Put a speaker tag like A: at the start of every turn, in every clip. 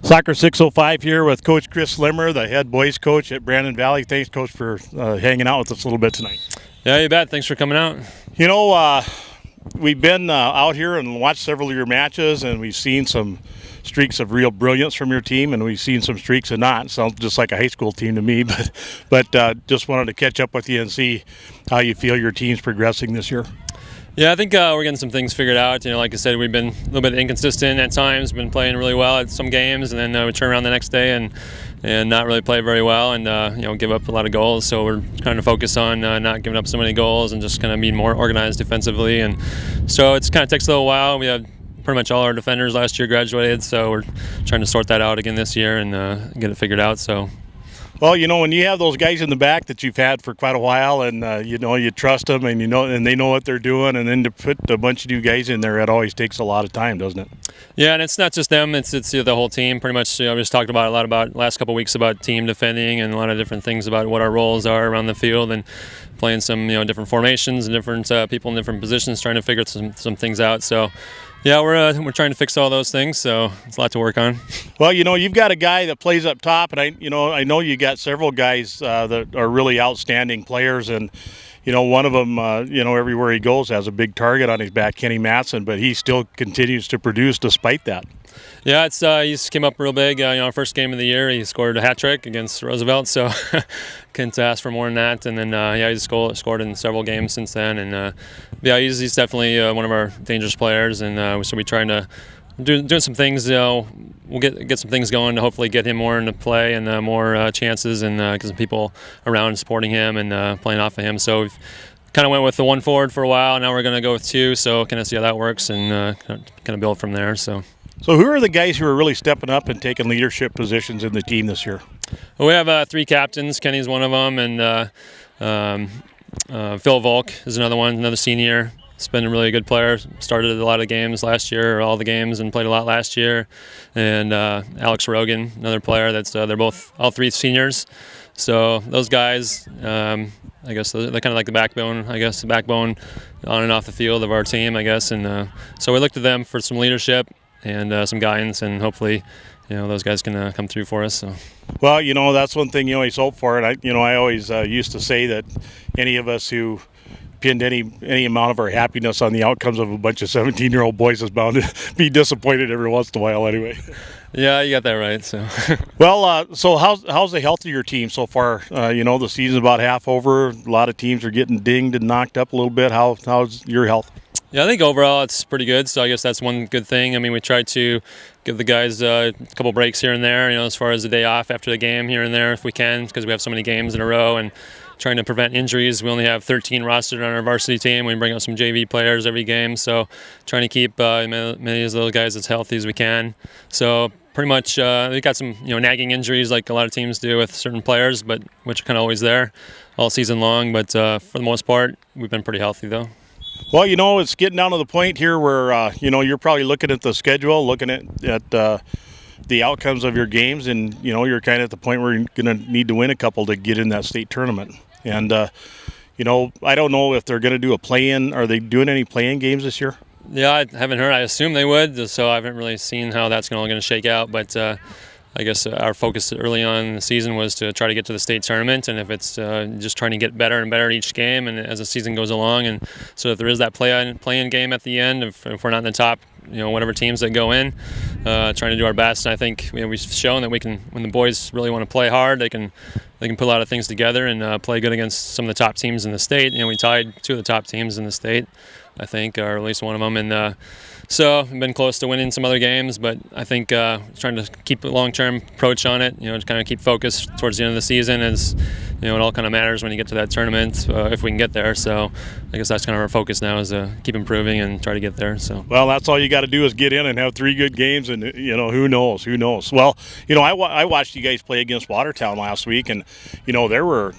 A: Soccer 605 here with Coach Chris Limmer, the head boys coach at Brandon Valley. Thanks, Coach, for hanging out with us a little bit tonight.
B: Yeah, you bet. Thanks for coming out.
A: You know, we've been out here and watched several of your matches, and we've seen some streaks of real brilliance from your team, and we've seen some streaks of not. Sounds just like a high school team to me, but just wanted to catch up with you and see how you feel your team's progressing this year.
B: Yeah, I think we're getting some things figured out. You know, like I said, we've been a little bit inconsistent at times. Been playing really well at some games, and then we turn around the next day and not really play very well, and give up a lot of goals. So we're trying to focus on not giving up so many goals and just kind of being more organized defensively. And so it's kind of takes a little while. We have pretty much all our defenders last year graduated, so we're trying to sort that out again this year and get it figured out. So.
A: Well, you know, when you have those guys in the back that you've had for quite a while, and you trust them, and and they know what they're doing, and then to put a bunch of new guys in there, it always takes a lot of time, doesn't it?
B: Yeah, and it's not just them; it's the whole team. Pretty much, we just talked about a lot about last couple of weeks about team defending and a lot of different things about what our roles are around the field and playing some different formations and different people in different positions, trying to figure some things out. So. Yeah, we're trying to fix all those things, so it's a lot to work on.
A: Well, you've got a guy that plays up top, and I know you got several guys that are really outstanding players, and one of them, everywhere he goes has a big target on his back, Kenny Matson, but he still continues to produce despite that.
B: Yeah, he just came up real big. Our first game of the year, he scored a hat trick against Roosevelt, so couldn't ask for more than that. And then, he's scored in several games since then. And he's definitely one of our dangerous players. And so we're trying to do some things. We'll get some things going to hopefully get him more into play and more chances and get some people around supporting him and playing off of him. So we've kind of went with the one forward for a while. Now we're going to go with two. So kind of see how that works and kind of build from there.
A: So who are the guys who are really stepping up and taking leadership positions in the team this year?
B: Well, we have three captains. Kenny's one of them, and Phil Volk is another senior. He's been a really good player. Started a lot of games last year, or all the games, and played a lot last year. And Alex Rogan, another player. They're all three seniors. So those guys, I guess they're kind of like the backbone. The backbone on and off the field of our team, I guess. And so we looked to them for some leadership and some guidance, and hopefully, those guys can come through for us. So.
A: Well, that's one thing you always hope for, and I always used to say that any of us who pinned any amount of our happiness on the outcomes of a bunch of 17-year-old boys is bound to be disappointed every once in a while, anyway.
B: Yeah, you got that right. So.
A: Well, so how's the health of your team so far? The season's about half over. A lot of teams are getting dinged and knocked up a little bit. How's your health?
B: Yeah, I think overall it's pretty good, so I guess that's one good thing. I mean, we try to give the guys a couple breaks here and there, as far as a day off after the game here and there if we can, because we have so many games in a row, and trying to prevent injuries. We only have 13 rostered on our varsity team. We bring out some JV players every game, so trying to keep many of those guys as healthy as we can. So pretty much we got some nagging injuries like a lot of teams do with certain players, but which are kind of always there all season long. But for the most part, we've been pretty healthy though.
A: Well, it's getting down to the point here where, you're probably looking at the schedule, looking at the outcomes of your games, and, you're kind of at the point where you're going to need to win a couple to get in that state tournament. And, I don't know if they're going to do a play-in. Are they doing any play-in games this year?
B: Yeah, I haven't heard. I assume they would, so I haven't really seen how that's all going to shake out. But I guess our focus early on in the season was to try to get to the state tournament, and if it's just trying to get better and better each game, and as the season goes along, and so if there is that play-in game at the end, if we're not in the top, whatever teams that go in, trying to do our best. And I think we've shown that we can, when the boys really want to play hard, they can put a lot of things together and play good against some of the top teams in the state. We tied two of the top teams in the state, I think, or at least one of them, and. So I've been close to winning some other games, but I think trying to keep a long-term approach on it, to kind of keep focused towards the end of the season is, it all kind of matters when you get to that tournament, if we can get there. So I guess that's kind of our focus now is to keep improving and try to get there. So.
A: Well, that's all you got to do is get in and have 3 good games, and, who knows. Well, I watched you guys play against Watertown last week, and, there were,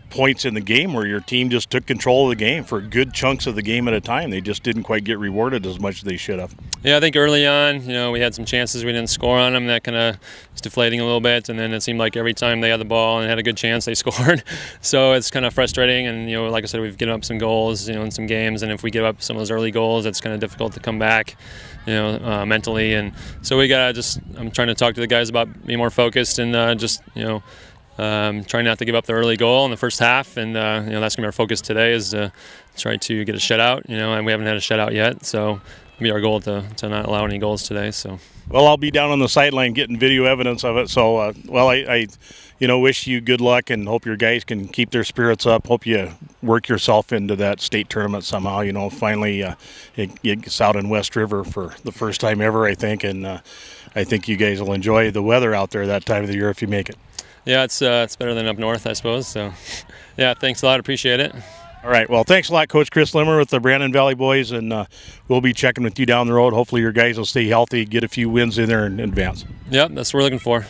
A: points in the game where your team just took control of the game for good chunks of the game at a time. They just didn't quite get rewarded as much as they should have.
B: Yeah, I think early on, we had some chances we didn't score on them. That kind of was deflating a little bit, and then it seemed like every time they had the ball and had a good chance, they scored. So it's kind of frustrating, and like I said, we've given up some goals, in some games, and if we give up some of those early goals, it's kind of difficult to come back, mentally. And so we gotta I'm trying to talk to the guys about being more focused and trying not to give up the early goal in the first half, and that's gonna be our focus today, is to try to get a shutout. And we haven't had a shutout yet, so. It'll be our goal to not allow any goals today. So.
A: Well, I'll be down on the sideline getting video evidence of it. So, I wish you good luck and hope your guys can keep their spirits up. Hope you work yourself into that state tournament somehow. Finally, it gets out in West River for the first time ever, I think, and I think you guys will enjoy the weather out there that time of the year if you make it.
B: Yeah, it's better than up north, I suppose. So, yeah, thanks a lot. Appreciate it.
A: All right. Well, thanks a lot, Coach Chris Limmer with the Brandon Valley boys, and we'll be checking with you down the road. Hopefully your guys will stay healthy, get a few wins in there in advance.
B: Yep, that's what we're looking for.